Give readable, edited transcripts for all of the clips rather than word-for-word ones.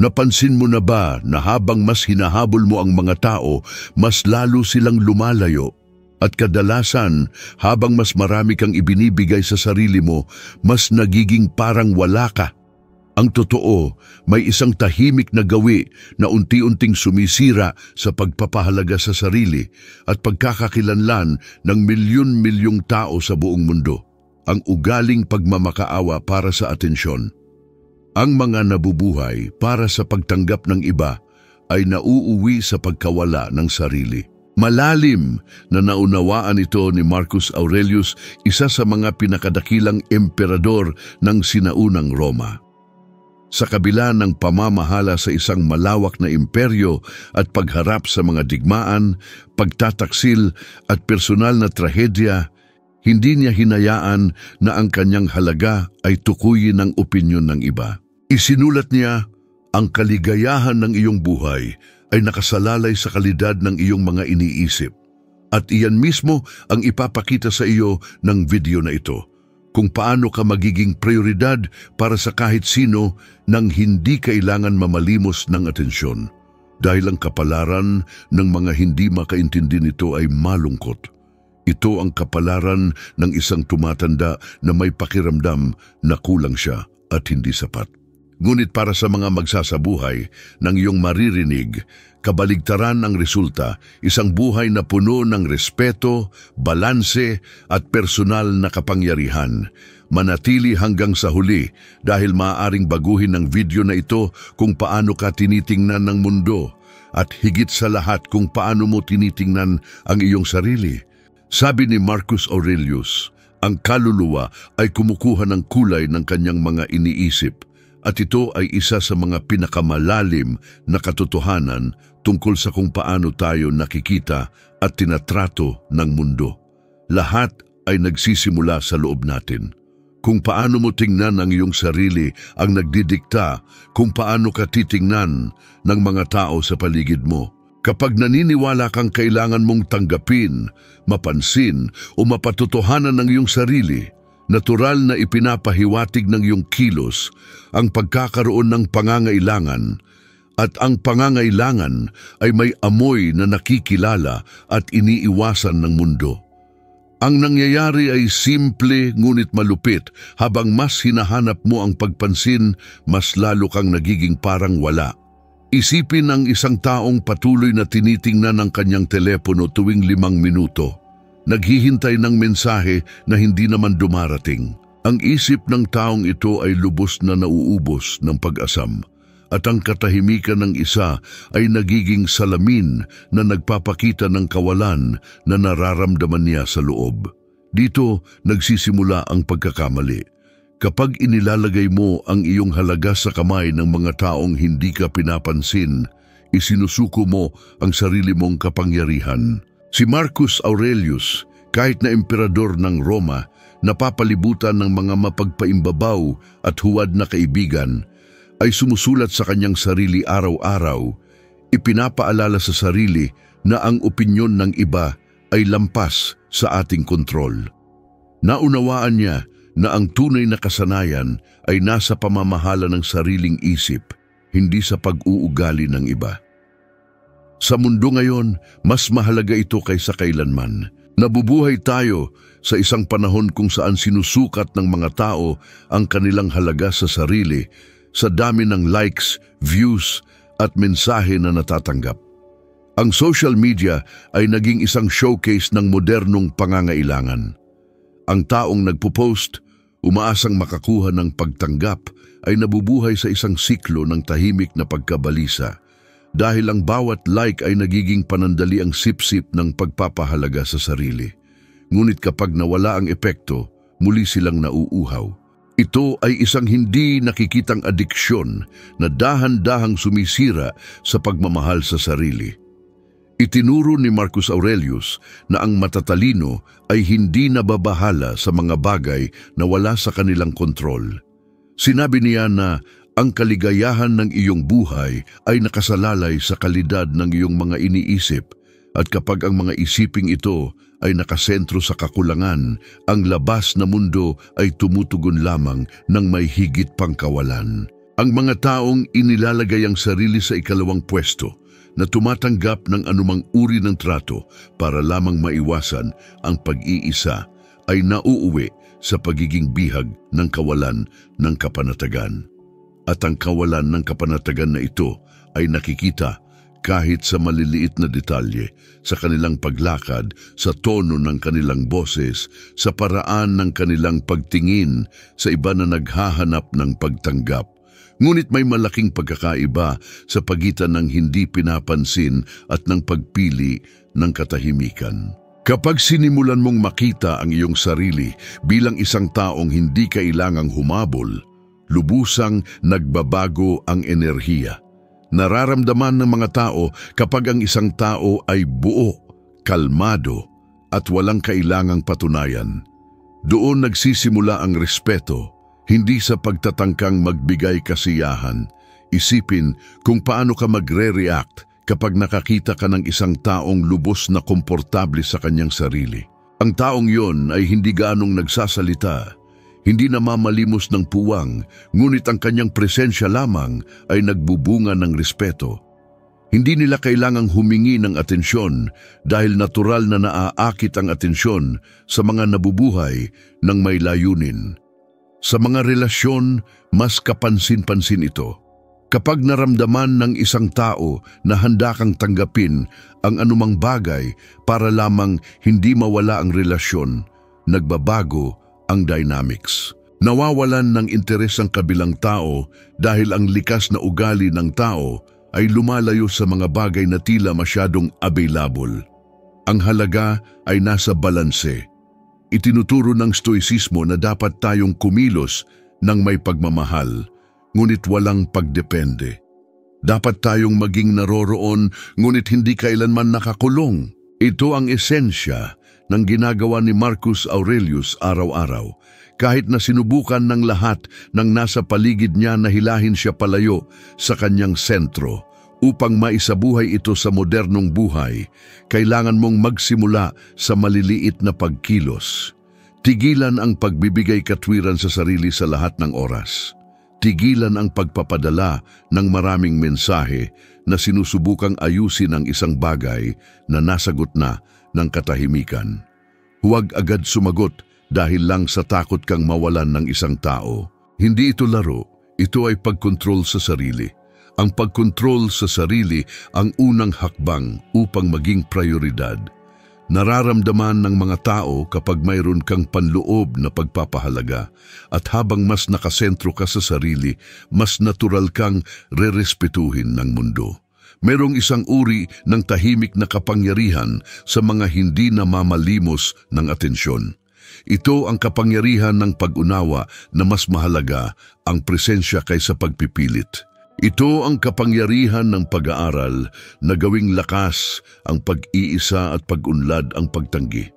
Napansin mo na ba na habang mas hinahabol mo ang mga tao, mas lalo silang lumalayo? At kadalasan, habang mas marami kang ibinibigay sa sarili mo, mas nagiging parang wala ka. Ang totoo, may isang tahimik na gawi na unti-unting sumisira sa pagpapahalaga sa sarili at pagkakakilanlan ng milyon-milyong tao sa buong mundo. Ang ugaling pagmamakaawa para sa atensyon. Ang mga nabubuhay para sa pagtanggap ng iba ay nauuwi sa pagkawala ng sarili. Malalim na naunawaan ito ni Marcus Aurelius, isa sa mga pinakadakilang emperador ng sinaunang Roma. Sa kabila ng pamamahala sa isang malawak na imperyo at pagharap sa mga digmaan, pagtataksil at personal na trahedya, hindi niya hinayaan na ang kanyang halaga ay tukuyin ng opinyon ng iba. Isinulat niya, ang kaligayahan ng iyong buhay ay nakasalalay sa kalidad ng iyong mga iniisip. At iyan mismo ang ipapakita sa iyo ng video na ito, kung paano ka magiging prioridad para sa kahit sino nang hindi kailangan mamalimos ng atensyon. Dahil ang kapalaran ng mga hindi makaintindi nito ay malungkot. Ito ang kapalaran ng isang tumatanda na may pakiramdam na kulang siya at hindi sapat. Ngunit para sa mga magsasabuhay ng iyong maririnig, kabaligtaran ang resulta, isang buhay na puno ng respeto, balanse at personal na kapangyarihan. Manatili hanggang sa huli dahil maaaring baguhin ng video na ito kung paano ka tinitingnan ng mundo at higit sa lahat kung paano mo tinitingnan ang iyong sarili. Sabi ni Marcus Aurelius, ang kaluluwa ay kumukuha ng kulay ng kanyang mga iniisip. At ito ay isa sa mga pinakamalalim na katotohanan tungkol sa kung paano tayo nakikita at tinatrato ng mundo. Lahat ay nagsisimula sa loob natin. Kung paano mo tingnan ang iyong sarili ang nagdidikta kung paano ka titingnan ng mga tao sa paligid mo. Kapag naniniwala kang kailangan mong tanggapin, mapansin o mapatotohanan ng iyong sarili, natural na ipinapahiwatig ng iyong kilos ang pagkakaroon ng pangangailangan at ang pangangailangan ay may amoy na nakikilala at iniiwasan ng mundo. Ang nangyayari ay simple ngunit malupit. Habang mas hinahanap mo ang pagpansin, mas lalo kang nagiging parang wala. Isipin ang isang taong patuloy na tinitingnan ang kanyang telepono tuwing 5 minuto. Naghihintay ng mensahe na hindi naman dumarating. Ang isip ng taong ito ay lubos na nauubos ng pag-asam at ang katahimikan ng isa ay nagiging salamin na nagpapakita ng kawalan na nararamdaman niya sa loob. Dito nagsisimula ang pagkakamali. Kapag inilalagay mo ang iyong halaga sa kamay ng mga taong hindi ka pinapansin, isinusuko mo ang sarili mong kapangyarihan. Si Marcus Aurelius, kahit na emperador ng Roma, napapalibutan ng mga mapagpaimbabaw at huwad na kaibigan, ay sumusulat sa kanyang sarili araw-araw, ipinapaalala sa sarili na ang opinyon ng iba ay lampas sa ating kontrol. Naunawaan niya na ang tunay na kasanayan ay nasa pamamahala ng sariling isip, hindi sa pag-uugali ng iba. Sa mundo ngayon, mas mahalaga ito kaysa kailanman. Nabubuhay tayo sa isang panahon kung saan sinusukat ng mga tao ang kanilang halaga sa sarili sa dami ng likes, views at mensahe na natatanggap. Ang social media ay naging isang showcase ng modernong pangangailangan. Ang taong nagpo-post, umaasang makakuha ng pagtanggap, ay nabubuhay sa isang siklo ng tahimik na pagkabalisa. Dahil ang bawat like ay nagiging panandali ang sip-sip ng pagpapahalaga sa sarili. Ngunit kapag nawala ang epekto, muli silang nauuhaw. Ito ay isang hindi nakikitang adiksyon na dahan-dahang sumisira sa pagmamahal sa sarili. Itinuro ni Marcus Aurelius na ang matatalino ay hindi nababahala sa mga bagay na wala sa kanilang kontrol. Sinabi niya na ang kaligayahan ng iyong buhay ay nakasalalay sa kalidad ng iyong mga iniisip at kapag ang mga isiping ito ay nakasentro sa kakulangan, ang labas na mundo ay tumutugon lamang ng may higit pang kawalan. Ang mga taong inilalagay ang sarili sa ikalawang pwesto na tumatanggap ng anumang uri ng trato para lamang maiwasan ang pag-iisa ay nauuwi sa pagiging bihag ng kawalan ng kapanatagan. At ang kawalan ng kapanatagan na ito ay nakikita kahit sa maliliit na detalye, sa kanilang paglakad, sa tono ng kanilang boses, sa paraan ng kanilang pagtingin sa iba na naghahanap ng pagtanggap. Ngunit may malaking pagkakaiba sa pagitan ng hindi pinapansin at ng pagpili ng katahimikan. Kapag sinimulan mong makita ang iyong sarili bilang isang taong hindi kailangang humabol, lubusang nagbabago ang enerhiya. Nararamdaman ng mga tao kapag ang isang tao ay buo, kalmado at walang kailangang patunayan. Doon nagsisimula ang respeto, hindi sa pagtatangkang magbigay kasiyahan. Isipin kung paano ka magre-react kapag nakakita ka ng isang taong lubos na komportable sa kanyang sarili. Ang taong yon ay hindi gaanong nagsasalita, hindi namamalimos ng puwang, ngunit ang kanyang presensya lamang ay nagbubunga ng respeto. Hindi nila kailangang humingi ng atensyon dahil natural na naaakit ang atensyon sa mga nabubuhay ng may layunin. Sa mga relasyon, mas kapansin-pansin ito. Kapag naramdaman ng isang tao na handa kang tanggapin ang anumang bagay para lamang hindi mawala ang relasyon, nagbabago ang dynamics. Nawawalan ng interes ang kabilang tao dahil ang likas na ugali ng tao ay lumalayo sa mga bagay na tila masyadong available. Ang halaga ay nasa balanse. Itinuturo ng stoicismo na dapat tayong kumilos ng may pagmamahal, ngunit walang pagdepende. Dapat tayong maging naroroon, ngunit hindi kailanman nakakulong. Ito ang esensya ng ginagawa ni Marcus Aurelius araw-araw, kahit na sinubukan ng lahat ng nasa paligid niya na hilahin siya palayo sa kanyang sentro. Upang maisabuhay ito sa modernong buhay, kailangan mong magsimula sa maliliit na pagkilos. Tigilan ang pagbibigay katwiran sa sarili sa lahat ng oras. Tigilan ang pagpapadala ng maraming mensahe na sinusubukang ayusin ang isang bagay na nasagot na ng katahimikan. Huwag agad sumagot dahil lang sa takot kang mawalan ng isang tao. Hindi ito laro, ito ay pagkontrol sa sarili. Ang pagkontrol sa sarili ang unang hakbang upang maging prioridad. Nararamdaman ng mga tao kapag mayroon kang panloob na pagpapahalaga at habang mas nakasentro ka sa sarili, mas natural kang rerespetuhin ng mundo. Merong isang uri ng tahimik na kapangyarihan sa mga hindi namamalimos ng atensyon. Ito ang kapangyarihan ng pag-unawa na mas mahalaga ang presensya kaysa pagpipilit. Ito ang kapangyarihan ng pag-aaral na gawing lakas ang pag-iisa at pag-unlad ang pagtanggi.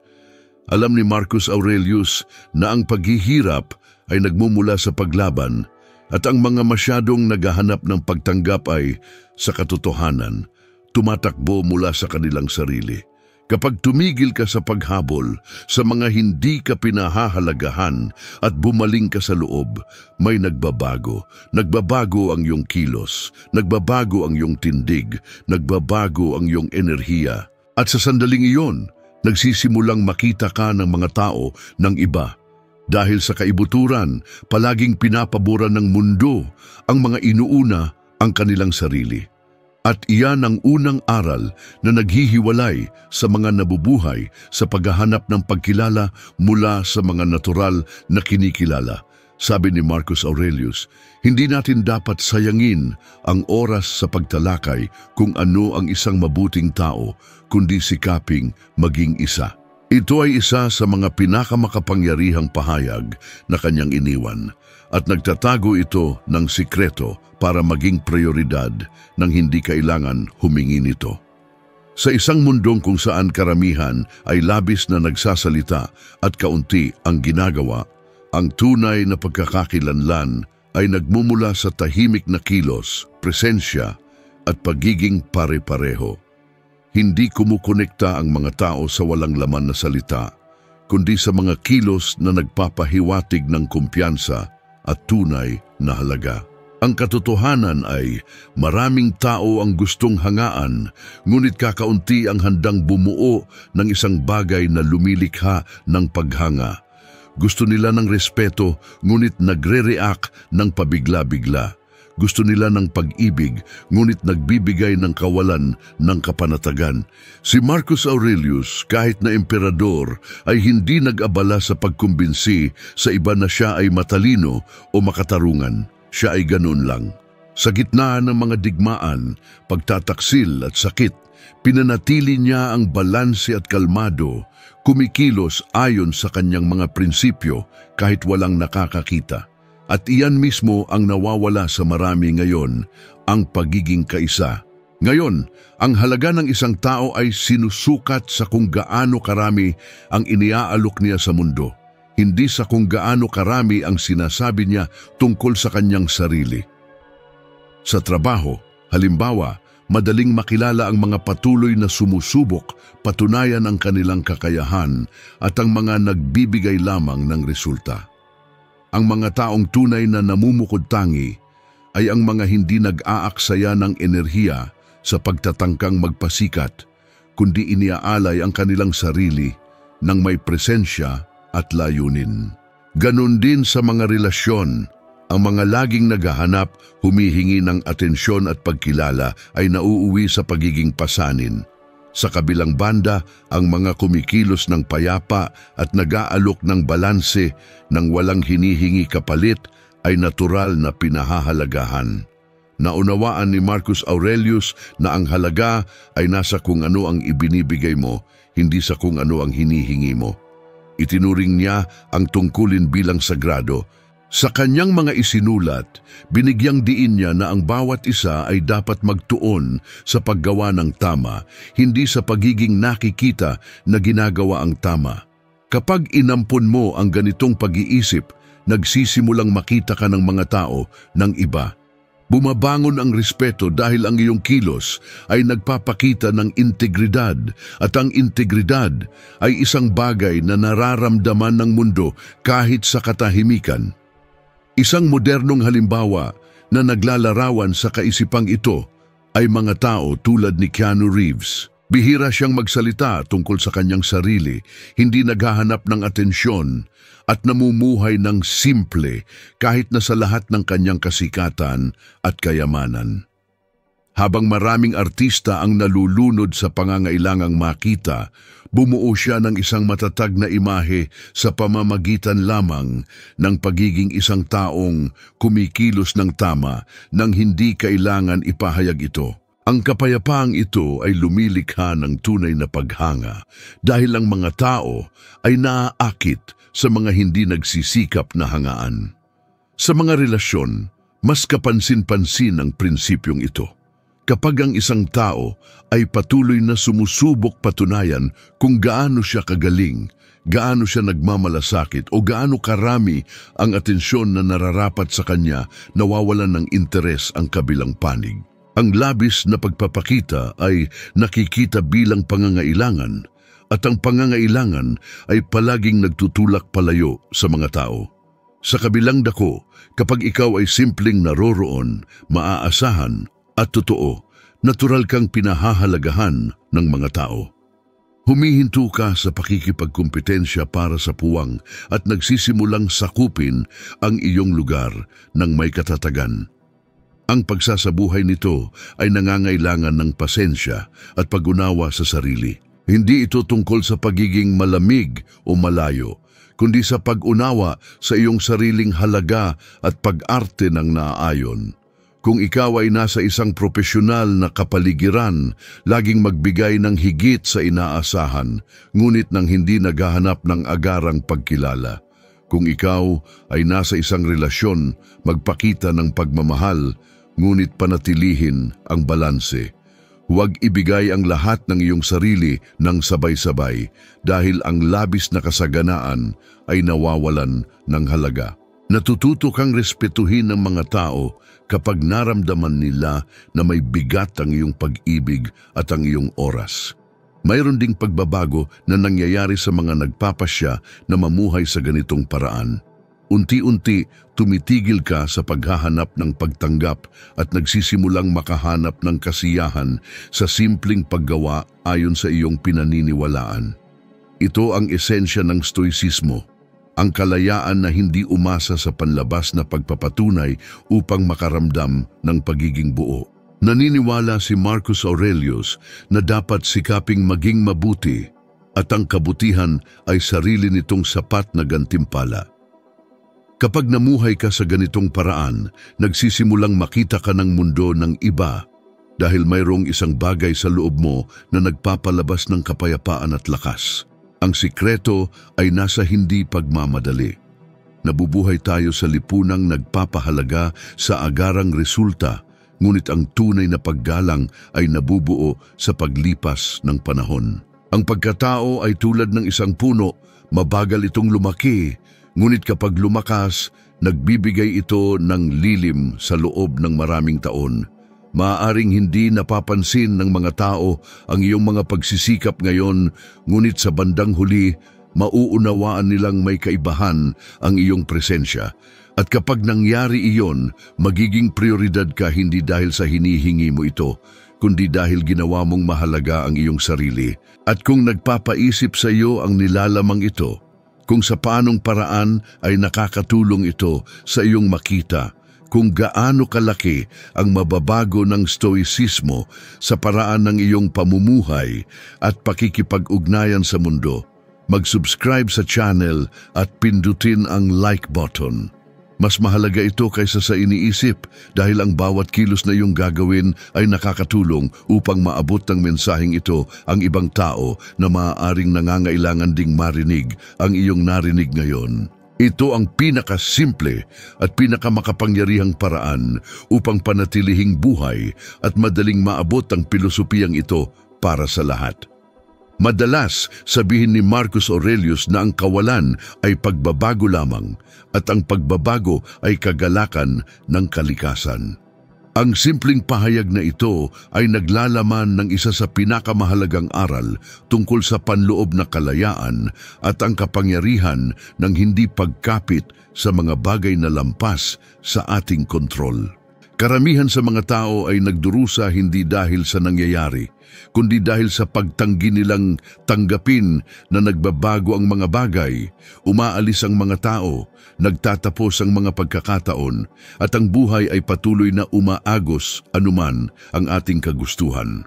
Alam ni Marcus Aurelius na ang paghihirap ay nagmumula sa paglaban at ang mga masyadong naghahanap ng pagtanggap ay, sa katotohanan, tumatakbo mula sa kanilang sarili. Kapag tumigil ka sa paghabol sa mga hindi ka pinahahalagahan at bumaling ka sa loob, may nagbabago. Nagbabago ang iyong kilos, nagbabago ang iyong tindig, nagbabago ang iyong enerhiya. At sa sandaling iyon, nagsisimulang makita ka ng mga tao ng iba. Dahil sa kaibuturan, palaging pinapaboran ng mundo ang mga inuuna ang kanilang sarili. At iyan ang unang aral na naghihiwalay sa mga nabubuhay sa paghahanap ng pagkilala mula sa mga natural na kinikilala. Sabi ni Marcus Aurelius, hindi natin dapat sayangin ang oras sa pagtalakay kung ano ang isang mabuting tao, kundi sikaping maging isa. Ito ay isa sa mga pinakamakapangyarihang pahayag na kanyang iniwan at nagtatago ito ng sikreto para maging prioridad nang hindi kailangan humingi nito. Sa isang mundong kung saan karamihan ay labis na nagsasalita at kaunti ang ginagawa, ang tunay na pagkakakilanlan ay nagmumula sa tahimik na kilos, presensya at pagiging pare-pareho. Hindi kumukonekta ang mga tao sa walang laman na salita, kundi sa mga kilos na nagpapahiwatig ng kumpiyansa at tunay na halaga. Ang katotohanan ay maraming tao ang gustong hangaan, ngunit kakaunti ang handang bumuo ng isang bagay na lumilikha ng paghanga. Gusto nila ng respeto, ngunit nagre-react ng pabigla-bigla. Gusto nila ng pag-ibig, ngunit nagbibigay ng kawalan ng kapanatagan. Si Marcus Aurelius, kahit na emperador, ay hindi nag-abala sa pagkumbinsi sa iba na siya ay matalino o makatarungan. Siya ay ganun lang. Sa gitna ng mga digmaan, pagtataksil at sakit, pinanatili niya ang balanse at kalmado, kumikilos ayon sa kanyang mga prinsipyo kahit walang nakakakita. At iyan mismo ang nawawala sa marami ngayon, ang pagiging kaisa. Ngayon, ang halaga ng isang tao ay sinusukat sa kung gaano karami ang iniaalok niya sa mundo, hindi sa kung gaano karami ang sinasabi niya tungkol sa kanyang sarili. Sa trabaho, halimbawa, madaling makilala ang mga patuloy na sumusubok, patunayan ang kanilang kakayahan at ang mga nagbibigay lamang ng resulta. Ang mga taong tunay na namumukod-tangi ay ang mga hindi nag-aaksaya ng enerhiya sa pagtatangkang magpasikat, kundi iniaalay ang kanilang sarili ng may presensya at layunin. Ganon din sa mga relasyon, ang mga laging naghahanap, humihingi ng atensyon at pagkilala ay nauuwi sa pagiging pasanin. Sa kabilang banda, ang mga kumikilos ng payapa at nag-aalok ng balanse ng walang hinihingi kapalit ay natural na pinahahalagahan. Naunawaan ni Marcus Aurelius na ang halaga ay nasa kung ano ang ibinibigay mo, hindi sa kung ano ang hinihingi mo. Itinuring niya ang tungkulin bilang sagrado. Sa kanyang mga isinulat, binigyang diin niya na ang bawat isa ay dapat magtuon sa paggawa ng tama, hindi sa pagiging nakikita na ginagawa ang tama. Kapag inampun mo ang ganitong pag-iisip, nagsisimulang makita ka ng mga tao ng iba. Bumabangon ang respeto dahil ang iyong kilos ay nagpapakita ng integridad at ang integridad ay isang bagay na nararamdaman ng mundo kahit sa katahimikan. Isang modernong halimbawa na naglalarawan sa kaisipang ito ay mga tao tulad ni Keanu Reeves. Bihira siyang magsalita tungkol sa kanyang sarili, hindi naghahanap ng atensyon at namumuhay ng simple kahit na sa lahat ng kanyang kasikatan at kayamanan. Habang maraming artista ang nalulunod sa pangangailangang makita, bumuo siya ng isang matatag na imahe sa pamamagitan lamang ng pagiging isang taong kumikilos ng tama nang hindi kailangan ipahayag ito. Ang kapayapaang ito ay lumilikha ng tunay na paghanga dahil ang mga tao ay naaakit sa mga hindi nagsisikap na hangaan. Sa mga relasyon, mas kapansin-pansin ang prinsipyong ito. Kapag ang isang tao ay patuloy na sumusubok patunayan kung gaano siya kagaling, gaano siya nagmamalasakit o gaano karami ang atensyon na nararapat sa kanya, nawawalan ng interes ang kabilang panig. Ang labis na pagpapakita ay nakikita bilang pangangailangan at ang pangangailangan ay palaging nagtutulak palayo sa mga tao. Sa kabilang dako, kapag ikaw ay simpleng naroroon, maaasahan at totoo, natural kang pinahahalagahan ng mga tao. Humihinto ka sa pakikipagkumpetensya para sa puwang at nagsisimulang sakupin ang iyong lugar ng may katatagan. Ang pagsasabuhay nito ay nangangailangan ng pasensya at pag-unawa sa sarili. Hindi ito tungkol sa pagiging malamig o malayo, kundi sa pag-unawa sa iyong sariling halaga at pag-arte ng naaayon. Kung ikaw ay nasa isang propesyonal na kapaligiran, laging magbigay ng higit sa inaasahan, ngunit nang hindi naghahanap ng agarang pagkilala. Kung ikaw ay nasa isang relasyon, magpakita ng pagmamahal, ngunit panatilihin ang balanse. Huwag ibigay ang lahat ng iyong sarili ng sabay-sabay dahil ang labis na kasaganaan ay nawawalan ng halaga. Natututo kang respetuhin ng mga tao kapag naramdaman nila na may bigat ang iyong pag-ibig at ang iyong oras. Mayroon ding pagbabago na nangyayari sa mga nagpapasya na mamuhay sa ganitong paraan. Unti-unti, tumitigil ka sa paghahanap ng pagtanggap at nagsisimulang makahanap ng kasiyahan sa simpleng paggawa ayon sa iyong pinaniniwalaan. Ito ang esensya ng stoicismo, ang kalayaan na hindi umasa sa panlabas na pagpapatunay upang makaramdam ng pagiging buo. Naniniwala si Marcus Aurelius na dapat sikaping maging mabuti at ang kabutihan ay sarili nitong sapat na gantimpala. Kapag namuhay ka sa ganitong paraan, nagsisimulang makita ka ng mundo ng iba dahil mayroong isang bagay sa loob mo na nagpapalabas ng kapayapaan at lakas. Ang sikreto ay nasa hindi pagmamadali. Nabubuhay tayo sa lipunang nagpapahalaga sa agarang resulta, ngunit ang tunay na paggalang ay nabubuo sa paglipas ng panahon. Ang pagkatao ay tulad ng isang puno, mabagal itong lumaki, ngunit kapag lumakas, nagbibigay ito ng lilim sa loob ng maraming taon. Maaaring hindi napapansin ng mga tao ang iyong mga pagsisikap ngayon, ngunit sa bandang huli, mauunawaan nilang may kaibahan ang iyong presensya. At kapag nangyari iyon, magiging prioridad ka hindi dahil sa hinihingi mo ito, kundi dahil ginawa mong mahalaga ang iyong sarili. At kung nagpapaisip sa iyo ang nilalamang ito, kung sa paanong paraan ay nakakatulong ito sa iyong makita, kung gaano kalaki ang mababago ng stoicismo sa paraan ng iyong pamumuhay at pakikipag-ugnayan sa mundo, mag-subscribe sa channel at pindutin ang like button. Mas mahalaga ito kaysa sa iniisip dahil ang bawat kilos na iyong gagawin ay nakakatulong upang maabot ng mensaheng ito ang ibang tao na maaaring nangangailangan ding marinig ang iyong narinig ngayon. Ito ang pinakasimple at pinakamakapangyarihang paraan upang panatilihing buhay at madaling maabot ang pilosopiyang ito para sa lahat. Madalas sabihin ni Marcus Aurelius na ang kawalan ay pagbabago lamang at ang pagbabago ay kagalakan ng kalikasan. Ang simpleng pahayag na ito ay naglalaman ng isa sa pinakamahalagang aral tungkol sa panloob na kalayaan at ang kapangyarihan ng hindi pagkapit sa mga bagay na lampas sa ating kontrol. Karamihan sa mga tao ay nagdurusa hindi dahil sa nangyayari, kundi dahil sa pagtanggi nilang tanggapin na nagbabago ang mga bagay, umaalis ang mga tao, nagtatapos ang mga pagkakataon, at ang buhay ay patuloy na umaagos anuman ang ating kagustuhan.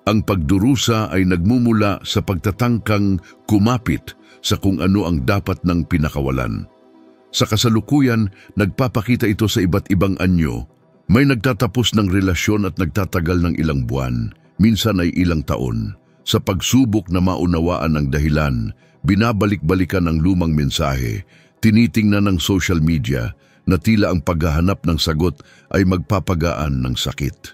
Ang pagdurusa ay nagmumula sa pagtatangkang kumapit sa kung ano ang dapat ng pinakawalan. Sa kasalukuyan, nagpapakita ito sa iba't ibang anyo. May nagtatapos ng relasyon at nagtatagal ng ilang buwan, minsan ay ilang taon. Sa pagsubok na maunawaan ang dahilan, binabalik-balikan ang lumang mensahe, tinitingnan ng social media na tila ang paghahanap ng sagot ay magpapagaan ng sakit.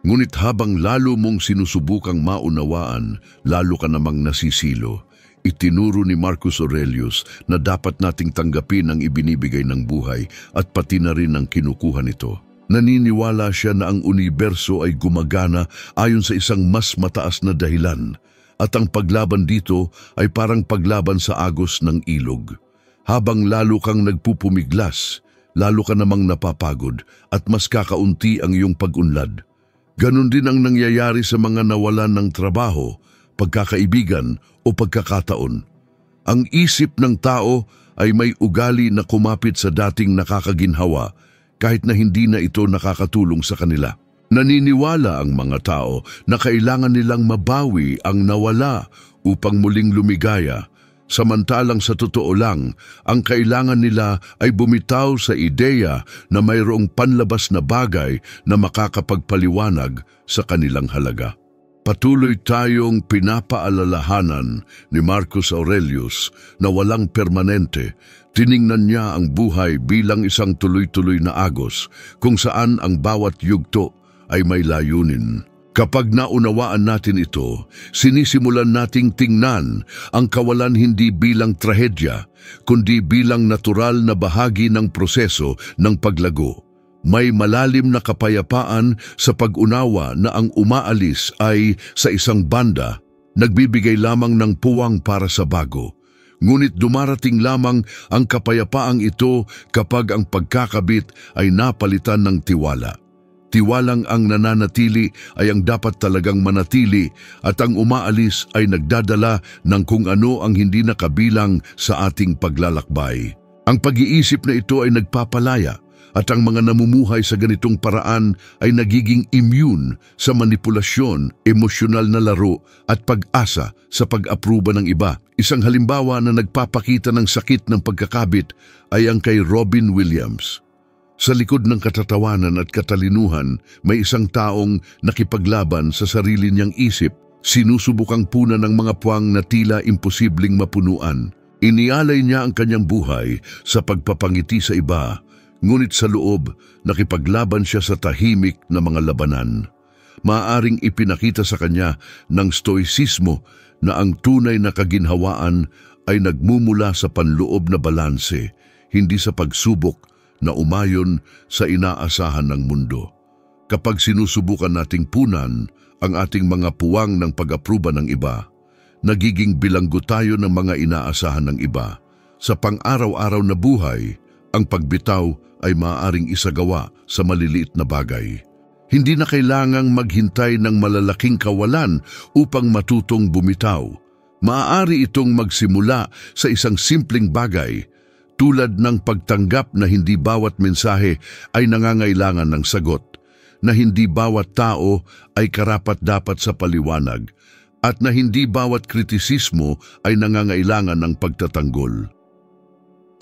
Ngunit habang lalo mong sinusubukang maunawaan, lalo ka namang nasisilo. Itinuro ni Marcus Aurelius na dapat nating tanggapin ang ibinibigay ng buhay at pati na rin ang kinukuha nito. Naniniwala siya na ang universo ay gumagana ayon sa isang mas mataas na dahilan at ang paglaban dito ay parang paglaban sa agos ng ilog. Habang lalo kang nagpupumiglas, lalo ka namang napapagod at mas kakaunti ang iyong pag-unlad. Ganon din ang nangyayari sa mga nawalan ng trabaho, pagkakaibigan o pagkakataon. Ang isip ng tao ay may ugali na kumapit sa dating nakakaginhawa kahit na hindi na ito nakakatulong sa kanila. Naniniwala ang mga tao na kailangan nilang mabawi ang nawala upang muling lumigaya, samantalang sa totoo lang, ang kailangan nila ay bumitaw sa ideya na mayroong panlabas na bagay na makakapagpaliwanag sa kanilang halaga. Patuloy tayong pinapaalalahanan ni Marcus Aurelius na walang permanente. Tiningnan niya ang buhay bilang isang tuloy-tuloy na agos kung saan ang bawat yugto ay may layunin. Kapag naunawaan natin ito, sinisimulan nating tingnan ang kawalan hindi bilang trahedya, kundi bilang natural na bahagi ng proseso ng paglago. May malalim na kapayapaan sa pag-unawa na ang umaalis ay, sa isang banda, nagbibigay lamang ng puwang para sa bago. Ngunit dumarating lamang ang kapayapaang ito kapag ang pagkakabit ay napalitan ng tiwala. Tiwalang ang nananatili ay ang dapat talagang manatili at ang umaalis ay nagdadala ng kung ano ang hindi nakabilang sa ating paglalakbay. Ang pag-iisip na ito ay nagpapalaya at ang mga namumuhay sa ganitong paraan ay nagiging immune sa manipulasyon, emosyonal na laro at pag-asa sa pag-apruba ng iba. Isang halimbawa na nagpapakita ng sakit ng pagkakabit ay ang kay Robin Williams. Sa likod ng katatawanan at katalinuhan, may isang taong nakipaglaban sa sarili niyang isip, sinusubukang punan ng mga puwang na tila imposibleng mapunuan. Inialay niya ang kanyang buhay sa pagpapangiti sa iba, ngunit sa loob, nakipaglaban siya sa tahimik na mga labanan. Maaaring ipinakita sa kanya ng stoicismo na ang tunay na kaginhawaan ay nagmumula sa panloob na balanse, hindi sa pagsubok na umayon sa inaasahan ng mundo. Kapag sinusubukan nating punan ang ating mga puwang ng pag-apruba ng iba, nagiging bilanggo tayo ng mga inaasahan ng iba. Sa pang-araw-araw na buhay, ang pagbitaw ay maaaring isagawa sa maliliit na bagay. Hindi na kailangang maghintay ng malalaking kawalan upang matutong bumitaw. Maaari itong magsimula sa isang simpleng bagay, tulad ng pagtanggap na hindi bawat mensahe ay nangangailangan ng sagot, na hindi bawat tao ay karapat-dapat sa paliwanag, at na hindi bawat kritisismo ay nangangailangan ng pagtatanggol.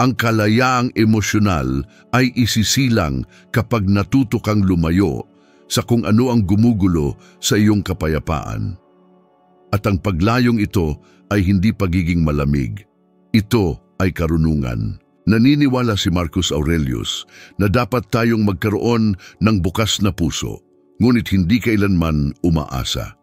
Ang kalayaang emosyonal ay isisilang kapag natuto kang lumayo sa kung ano ang gumugulo sa iyong kapayapaan. At ang paglayong ito ay hindi pagiging malamig. Ito ay karunungan. Naniniwala si Marcus Aurelius na dapat tayong magkaroon ng bukas na puso, ngunit hindi kailanman umaasa.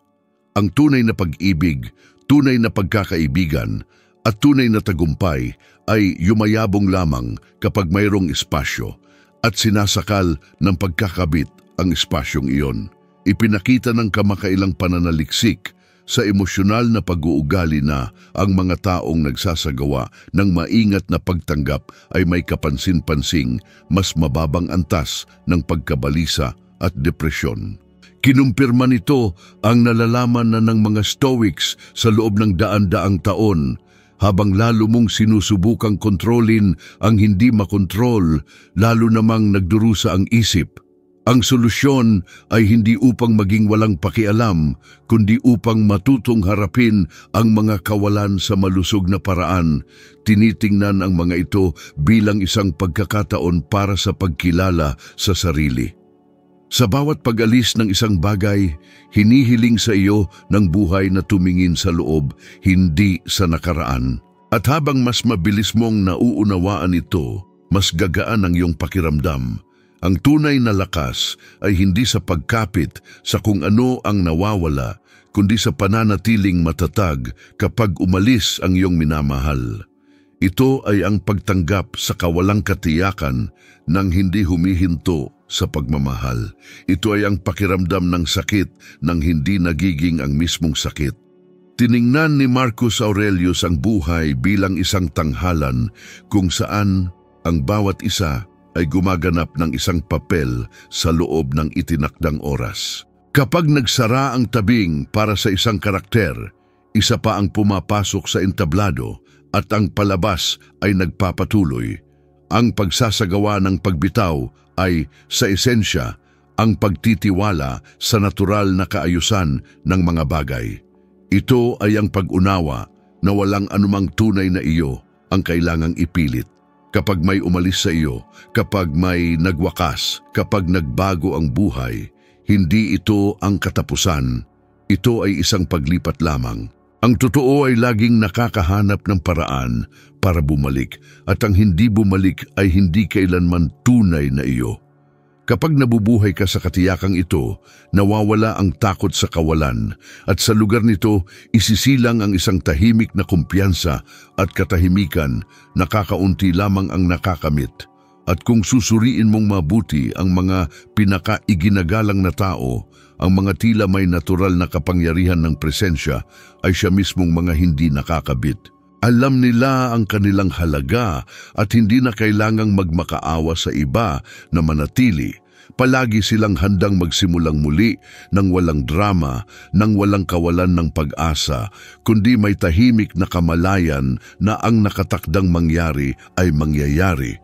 Ang tunay na pag-ibig, tunay na pagkakaibigan, at tunay na tagumpay ay yumayabong lamang kapag mayroong espasyo at sinasakal ng pagkakabit ang espasyong iyon. Ipinakita ng kamakailang pananaliksik sa emosyonal na pag-uugali na ang mga taong nagsasagawa ng maingat na pagtanggap ay may kapansin-pansing mas mababang antas ng pagkabalisa at depresyon. Kinumpirma nito ang nalalaman na ng mga Stoics sa loob ng daan-daang taon. Habang lalo mong sinusubukang kontrolin ang hindi makontrol, lalo namang nagdurusa ang isip. Ang solusyon ay hindi upang maging walang pakialam, kundi upang matutong harapin ang mga kawalan sa malusog na paraan. Tinitingnan ang mga ito bilang isang pagkakataon para sa pagkilala sa sarili. Sa bawat pag-alis ng isang bagay, hinihiling sa iyo ng buhay na tumingin sa loob, hindi sa nakaraan. At habang mas mabilis mong nauunawaan ito, mas gagaan ang iyong pakiramdam. Ang tunay na lakas ay hindi sa pagkapit sa kung ano ang nawawala, kundi sa pananatiling matatag kapag umalis ang iyong minamahal. Ito ay ang pagtanggap sa kawalang katiyakan ng hindi humihinto sa pagmamahal. Ito ay ang pakiramdam ng sakit ng hindi nagiging ang mismong sakit. Tiningnan ni Marcus Aurelius ang buhay bilang isang tanghalan kung saan ang bawat isa ay gumaganap ng isang papel sa loob ng itinakdang oras. Kapag nagsara ang tabing para sa isang karakter, isa pa ang pumapasok sa entablado at ang palabas ay nagpapatuloy. Ang pagsasagawa ng pagbitaw ay, sa esensya, ang pagtitiwala sa natural na kaayusan ng mga bagay. Ito ay ang pag-unawa na walang anumang tunay na iyo ang kailangang ipilit. Kapag may umalis sa iyo, kapag may nagwakas, kapag nagbago ang buhay, hindi ito ang katapusan. Ito ay isang paglipat lamang. Ang totoo ay laging nakakahanap ng paraan para bumalik, at ang hindi bumalik ay hindi kailanman tunay na iyo. Kapag nabubuhay ka sa katiyakang ito, nawawala ang takot sa kawalan, at sa lugar nito isisilang ang isang tahimik na kumpiyansa at katahimikan, nakakaunti lamang ang nakakamit. At kung susuriin mong mabuti ang mga pinaka-iginagalang na tao, ang mga tila may natural na kapangyarihan ng presensya ay siya mismong mga hindi nakakabit. Alam nila ang kanilang halaga at hindi na kailangang magmakaawa sa iba na manatili. Palagi silang handang magsimulang muli ng walang drama, ng walang kawalan ng pag-asa, kundi may tahimik na kamalayan na ang nakatakdang mangyari ay mangyayari.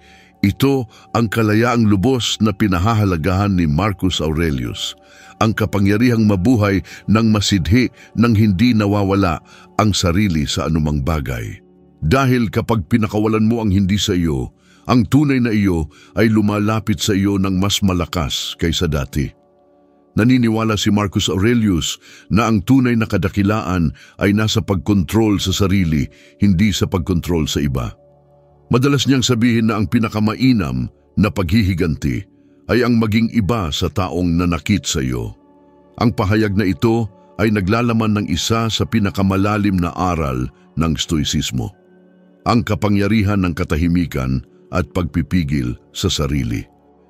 Ito ang kalayaang lubos na pinahahalagahan ni Marcus Aurelius, ang kapangyarihang mabuhay ng masidhi nang hindi nawawala ang sarili sa anumang bagay. Dahil kapag pinakawalan mo ang hindi sa iyo, ang tunay na iyo ay lumalapit sa iyo ng mas malakas kaysa dati. Naniniwala si Marcus Aurelius na ang tunay na kadakilaan ay nasa pagkontrol sa sarili, hindi sa pagkontrol sa iba. Madalas niyang sabihin na ang pinakamainam na paghihiganti ay ang maging iba sa taong nanakit sa iyo. Ang pahayag na ito ay naglalaman ng isa sa pinakamalalim na aral ng Stoicismo, ang kapangyarihan ng katahimikan at pagpipigil sa sarili.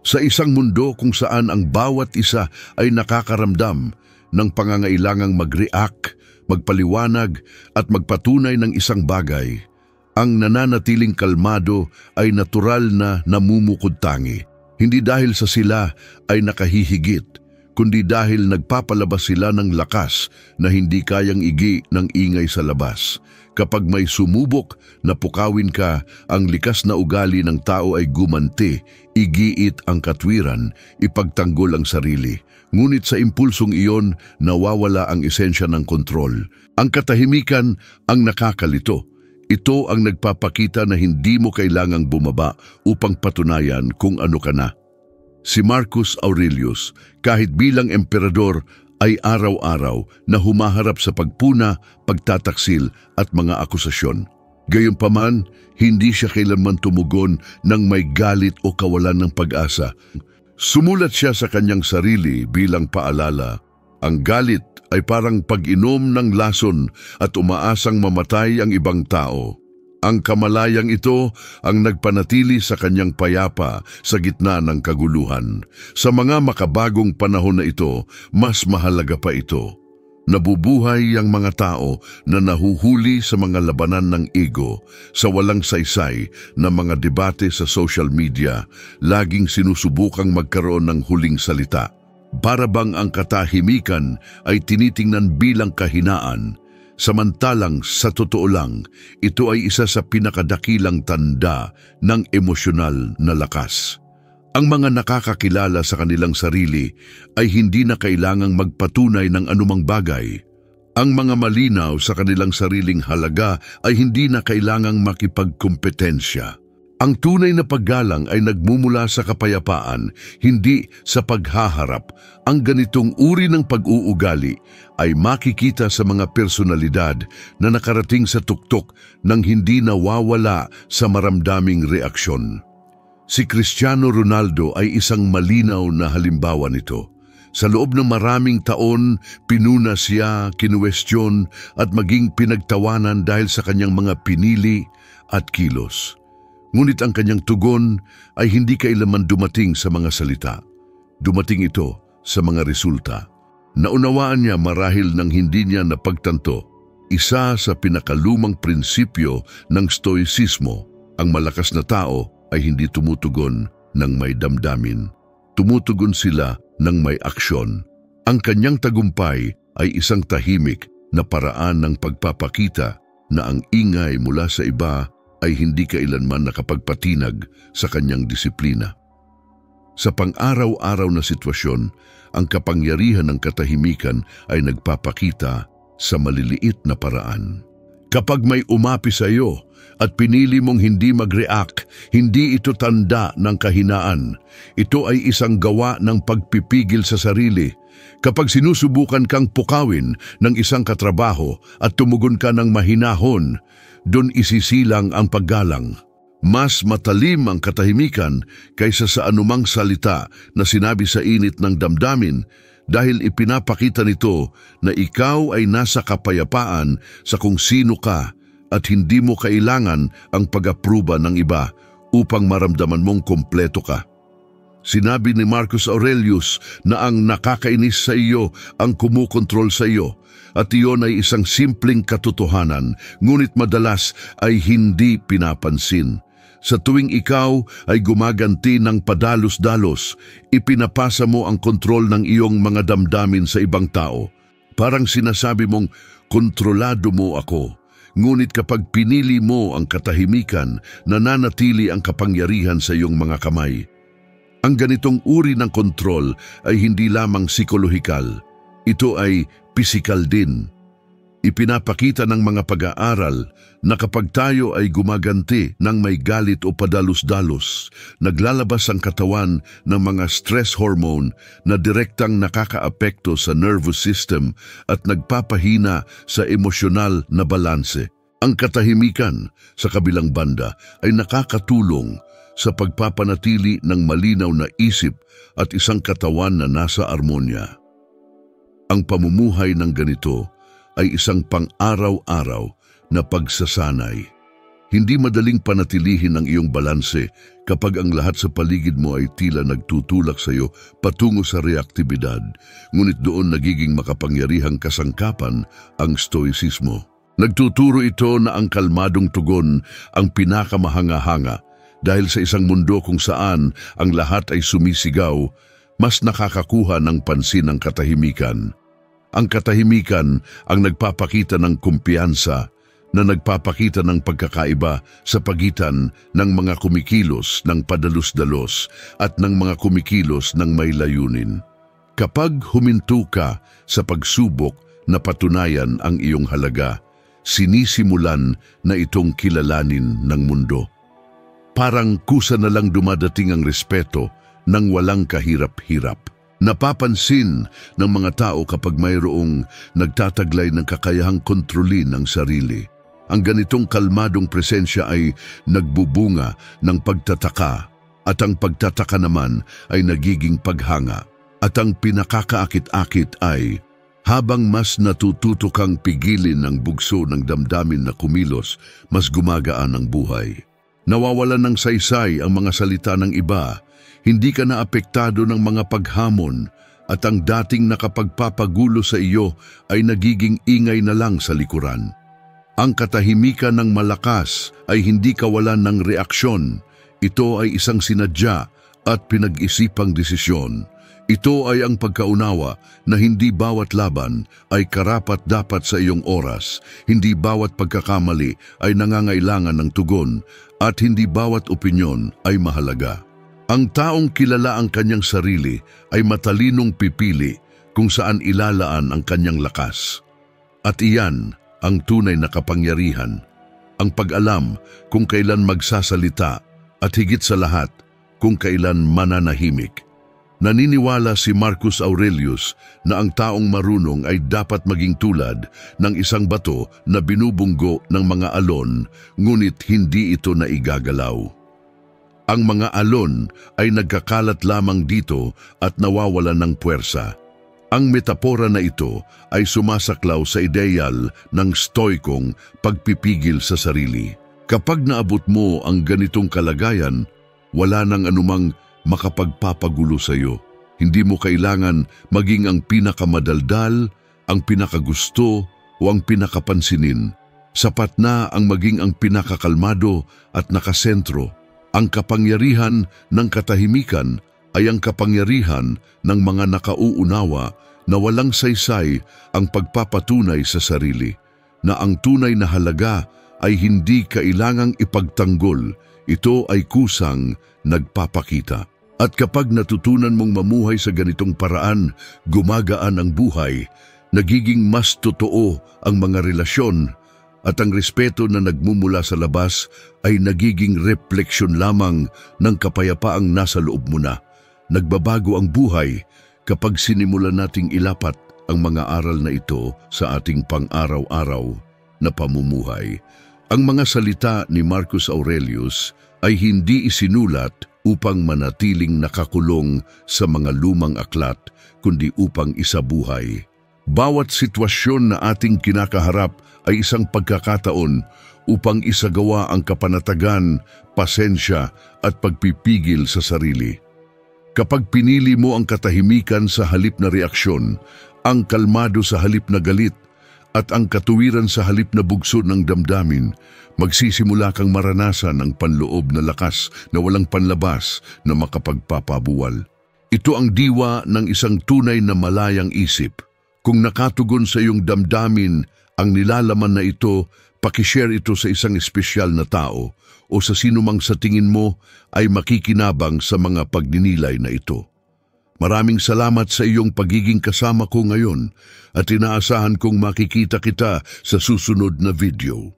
Sa isang mundo kung saan ang bawat isa ay nakakaramdam ng pangangailangang mag-react, magpaliwanag at magpatunay ng isang bagay, ang nananatiling kalmado ay natural na namumukod-tangi. Hindi dahil sa sila ay nakahihigit, kundi dahil nagpapalabas sila ng lakas na hindi kayang igi ng ingay sa labas. Kapag may sumubok na pukawin ka, ang likas na ugali ng tao ay gumanti, igiit ang katwiran, ipagtanggol ang sarili. Ngunit sa impulsong iyon, nawawala ang esensya ng kontrol. Ang katahimikan ang nakakalito. Ito ang nagpapakita na hindi mo kailangang bumaba upang patunayan kung ano ka na. Si Marcus Aurelius, kahit bilang emperador, ay araw-araw na humaharap sa pagpuna, pagtataksil at mga akusasyon. Gayunpaman, hindi siya kailanman tumugon ng may galit o kawalan ng pag-asa. Sumulat siya sa kanyang sarili bilang paalala, ang galit ay parang pag-inom ng lason at umaasang mamatay ang ibang tao. Ang kamalayang ito ang nagpanatili sa kanyang payapa sa gitna ng kaguluhan. Sa mga makabagong panahon na ito, mas mahalaga pa ito. Nabubuhay ang mga tao na nahuhuli sa mga labanan ng ego, sa walang saysay na mga debate sa social media, laging sinusubukang magkaroon ng huling salita. Para bang ang katahimikan ay tinitingnan bilang kahinaan, samantalang sa totoo lang, ito ay isa sa pinakadakilang tanda ng emosyonal na lakas. Ang mga nakakakilala sa kanilang sarili ay hindi na kailangang magpatunay ng anumang bagay. Ang mga malinaw sa kanilang sariling halaga ay hindi na kailangang makipagkompetensya. Ang tunay na paggalang ay nagmumula sa kapayapaan, hindi sa paghaharap. Ang ganitong uri ng pag-uugali ay makikita sa mga personalidad na nakarating sa tuktok ng hindi nawawala sa maramdaming reaksyon. Si Cristiano Ronaldo ay isang malinaw na halimbawa nito. Sa loob ng maraming taon, pinuna siya, kinuwestiyon at maging pinagtawanan dahil sa kanyang mga pinili at kilos. Ngunit ang kanyang tugon ay hindi kailanman dumating sa mga salita. Dumating ito sa mga resulta. Naunawaan niya marahil ng hindi niya napagtanto, isa sa pinakalumang prinsipyo ng Stoicismo, ang malakas na tao ay hindi tumutugon ng may damdamin. Tumutugon sila ng may aksyon. Ang kanyang tagumpay ay isang tahimik na paraan ng pagpapakita na ang ingay mula sa iba ay hindi kailanman nakapagpatinag sa kanyang disiplina. Sa pang-araw-araw na sitwasyon, ang kapangyarihan ng katahimikan ay nagpapakita sa maliliit na paraan. Kapag may umapi sa iyo at pinili mong hindi mag-react, hindi ito tanda ng kahinaan. Ito ay isang gawa ng pagpipigil sa sarili. Kapag sinusubukan kang pukawin ng isang katrabaho at tumugon ka ng mahinahon, doon isisilang ang paggalang. Mas matalim ang katahimikan kaysa sa anumang salita na sinabi sa init ng damdamin dahil ipinapakita nito na ikaw ay nasa kapayapaan sa kung sino ka at hindi mo kailangan ang pag-apruba ng iba upang maramdaman mong kompleto ka. Sinabi ni Marcus Aurelius na ang nakakainis sa iyo ang kumukontrol sa iyo, at iyon ay isang simpleng katotohanan, ngunit madalas ay hindi pinapansin. Sa tuwing ikaw ay gumaganti ng padalos-dalos, ipinapasa mo ang kontrol ng iyong mga damdamin sa ibang tao. Parang sinasabi mong, kontrolado mo ako. Ngunit kapag pinili mo ang katahimikan, nananatili ang kapangyarihan sa iyong mga kamay. Ang ganitong uri ng kontrol ay hindi lamang psikolohikal. Ito ay pisikal din. Ipinapakita ng mga pag-aaral na kapag tayo ay gumaganti ng may galit o padalos-dalos, naglalabas ang katawan ng mga stress hormone na direktang nakakaapekto sa nervous system at nagpapahina sa emosyonal na balanse. Ang katahimikan sa kabilang banda ay nakakatulong sa pagpapanatili ng malinaw na isip at isang katawan na nasa armonya. Ang pamumuhay ng ganito ay isang pang-araw-araw na pagsasanay. Hindi madaling panatilihin ang iyong balanse kapag ang lahat sa paligid mo ay tila nagtutulak sa iyo patungo sa reaktibidad, ngunit doon nagiging makapangyarihang kasangkapan ang stoicismo. Nagtuturo ito na ang kalmadong tugon ang pinakamahanga-hanga. Dahil sa isang mundo kung saan ang lahat ay sumisigaw, mas nakakakuha ng pansin ang katahimikan. Ang katahimikan ang nagpapakita ng kumpiyansa, na nagpapakita ng pagkakaiba sa pagitan ng mga kumikilos ng padalos-dalos at ng mga kumikilos ng may layunin. Kapag huminto ka sa pagsubok na patunayan ang iyong halaga, sinisimulan na itong kilalanin ng mundo. Parang kusa na lang dumadating ang respeto nang walang kahirap-hirap. Napapansin ng mga tao kapag mayroong nagtataglay ng kakayahang kontrolin ang sarili. Ang ganitong kalmadong presensya ay nagbubunga ng pagtataka, at ang pagtataka naman ay nagiging paghanga. At ang pinakakaakit-akit ay, habang mas natututo kang pigilin ang bugso ng damdamin na kumilos, mas gumagaan ang buhay. Nawawalan ng saysay ang mga salita ng iba, hindi ka na apektado ng mga paghamon, at ang dating nakapagpapagulo sa iyo ay nagiging ingay na lang sa likuran. Ang katahimikan ng malakas ay hindi kawalan ng reaksyon. Ito ay isang sinadya at pinag-isipang desisyon. Ito ay ang pagkaunawa na hindi bawat laban ay karapat-dapat sa iyong oras, hindi bawat pagkakamali ay nangangailangan ng tugon, at hindi bawat opinyon ay mahalaga. Ang taong kilala ang kanyang sarili ay matalinong pipili kung saan ilalaan ang kanyang lakas. At iyan ang tunay na kapangyarihan, ang pag-alam kung kailan magsasalita at higit sa lahat kung kailan mananahimik. Naniniwala si Marcus Aurelius na ang taong marunong ay dapat maging tulad ng isang bato na binubunggo ng mga alon, ngunit hindi ito naigagalaw. Ang mga alon ay nagkakalat lamang dito at nawawalan ng puwersa. Ang metapora na ito ay sumasaklaw sa ideyal ng stoikong pagpipigil sa sarili. Kapag naabot mo ang ganitong kalagayan, wala nang anumang makapagpapagulo sa iyo. Hindi mo kailangan maging ang pinakamadaldal, ang pinakagusto o ang pinakapansinin. Sapat na ang maging ang pinakakalmado at nakasentro. Ang kapangyarihan ng katahimikan ay ang kapangyarihan ng mga nakauunawa na walang saysay ang pagpapatunay sa sarili, na ang tunay na halaga ay hindi kailangang ipagtanggol, ito ay kusang nagpapakita. At kapag natutunan mong mamuhay sa ganitong paraan, gumagaan ang buhay, nagiging mas totoo ang mga relasyon, at ang respeto na nagmumula sa labas ay nagiging refleksyon lamang ng kapayapaang nasa loob mo na. Nagbabago ang buhay kapag sinimulan nating ilapat ang mga aral na ito sa ating pang-araw-araw na pamumuhay. Ang mga salita ni Marcus Aurelius ay hindi isinulat upang manatiling nakakulong sa mga lumang aklat, kundi upang isabuhay. Bawat sitwasyon na ating kinakaharap ay isang pagkakataon upang isagawa ang kapanatagan, pasensya at pagpipigil sa sarili. Kapag pinili mo ang katahimikan sa halip na reaksyon, ang kalmado sa halip na galit, at ang katuwiran sa halip na bugso ng damdamin, magsisimula kang maranasan ang panloob na lakas na walang panlabas na makapagpapabuwal. Ito ang diwa ng isang tunay na malayang isip. Kung nakatugon sa iyong damdamin ang nilalaman na ito, pakishare ito sa isang espesyal na tao o sa sinumang sa tingin mo ay makikinabang sa mga pagninilay na ito. Maraming salamat sa iyong pagiging kasama ko ngayon at inaasahan kong makikita kita sa susunod na video.